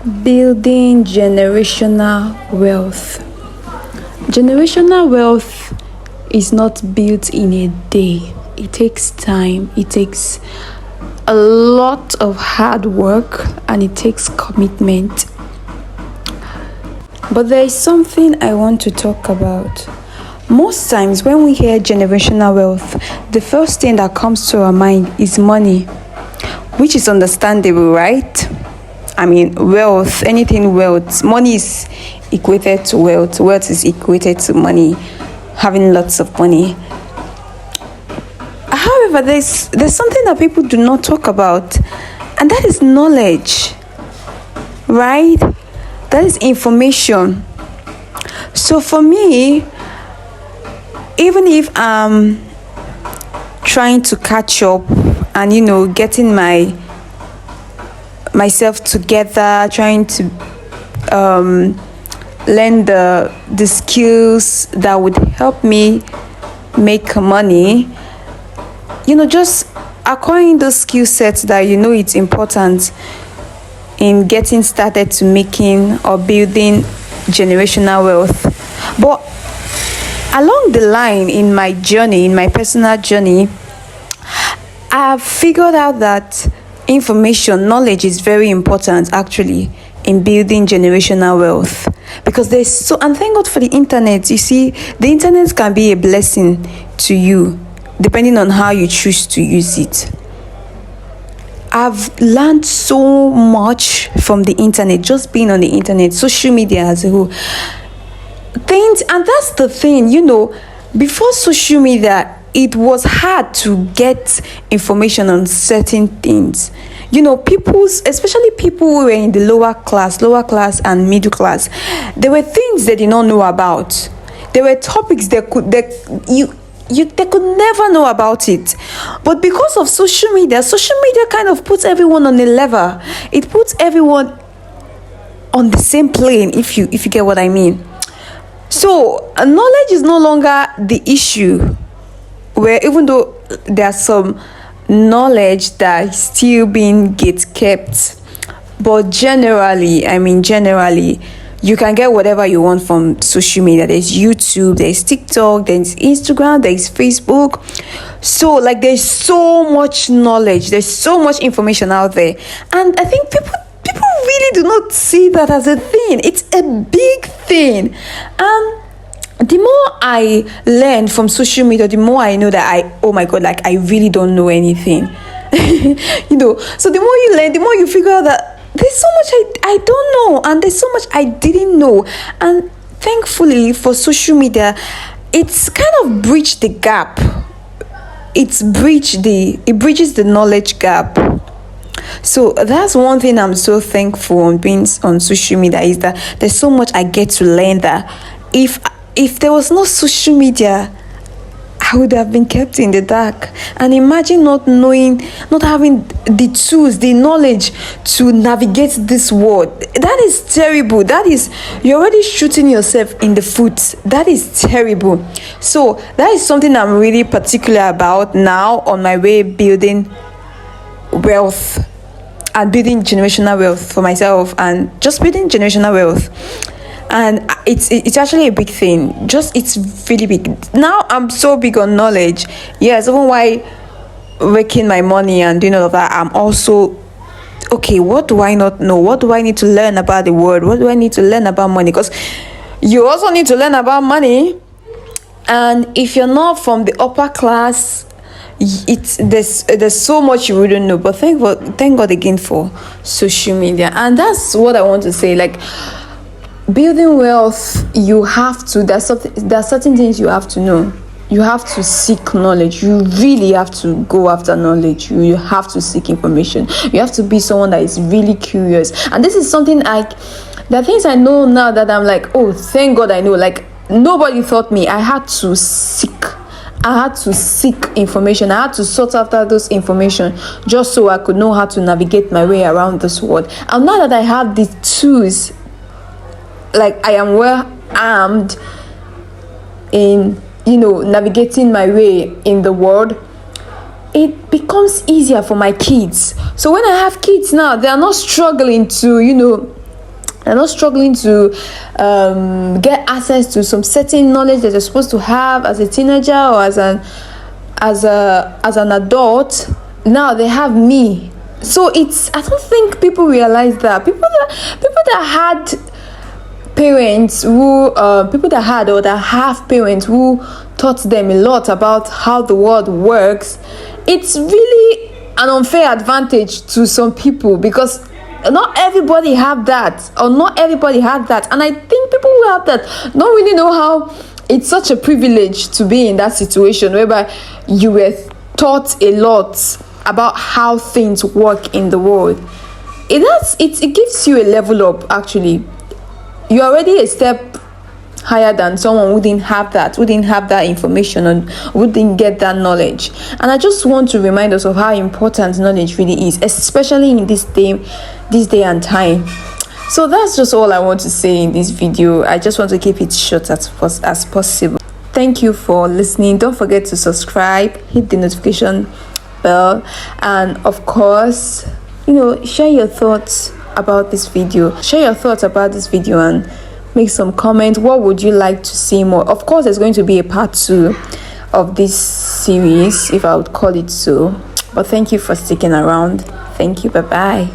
Building generational wealth. Generational wealth is not built in a day. It takes time. It takes a lot of hard work and it takes commitment. But there is something I want to talk about. Most times when we hear generational wealth, the first thing that comes to our mind is money, which is understandable, right? I mean, wealth, anything wealth, money is equated to wealth. Wealth is equated to money, having lots of money. However, there's something that people do not talk about, and that is knowledge, right? That is information. So for me, even if I'm trying to catch up and getting myself together, trying to learn the skills that would help me make money, just acquiring those skill sets that it's important in getting started to making or building generational wealth. But along the line in my journey, in my personal journey, I've figured out that information, knowledge is very important actually in building generational wealth, because and thank God for the internet. You see, the internet can be a blessing to you depending on how you choose to use it. I've learned so much from the internet, just being on the internet, social media as a whole. And that's the thing, before social media, it was hard to get information on certain things. Especially people who were in the lower class and middle class, there were things they did not know about. There were topics they could never know about it. But because of social media kind of puts everyone on a level. It puts everyone on the same plane, if you get what I mean. So knowledge is no longer the issue, where even though there's some knowledge that is still being gate-kept, but generally, you can get whatever you want from social media. There's YouTube, there's TikTok, there's Instagram, there's Facebook. So there's so much knowledge, there's so much information out there, and I think people really do not see that as a thing. It's a big thing. The more I learn from social media, the more I know that I really don't know anything. So the more you learn, the more you figure out that there's so much I don't know, and there's so much I didn't know. And thankfully for social media, it's kind of bridged the gap. It bridges the knowledge gap. So that's one thing I'm so thankful on being on social media, is that there's so much I get to learn that if there was no social media, I would have been kept in the dark. And imagine not having the tools, the knowledge to navigate this world. That is terrible. You're already shooting yourself in the foot. That is terrible. So that is something I'm really particular about now on my way building wealth and building generational wealth for myself, and just building generational wealth. And it's actually a big thing. It's really big. Now I'm so big on knowledge. Yes, even while making my money and doing all of that, I'm also okay. What do I not know? What do I need to learn about the world? What do I need to learn about money? Because you also need to learn about money. And if you're not from the upper class, there's so much you wouldn't know. But thank God again for social media. And that's what I want to say. Building wealth, you have to. There are certain things you have to know. You have to seek knowledge. You really have to go after knowledge. You have to seek information. You have to be someone that is really curious. And this is something there are things I know now that I'm like, oh, thank God I know. Nobody taught me. I had to seek information. I had to sort after those information just so I could know how to navigate my way around this world. And now that I have these tools, I am well armed in navigating my way in the world, it becomes easier for my kids. So when I have kids now, they are not struggling to They're not struggling to get access to some certain knowledge that they're supposed to have as a teenager or as an adult. Now they have me. So I don't think people realize that people that had parents who people that had or that have parents who taught them a lot about how the world works, it's really an unfair advantage to some people, because not everybody have that, or not everybody had that. And I think people who have that don't really know how it's such a privilege to be in that situation whereby you were taught a lot about how things work in the world. It gives you a level up. Actually, you're already a step higher than someone who didn't have that information, and who didn't get that knowledge. And I just want to remind us of how important knowledge really is, especially in this day and time. So that's just all I want to say in this video. I just want to keep it short as possible. Thank you for listening. Don't forget to subscribe, hit the notification bell, and of course, share your thoughts about this video. And make some comments. What would you like to see more? Of course, there's going to be a part 2 of this series, if I would call it so. But thank you for sticking around. Thank you. Bye bye.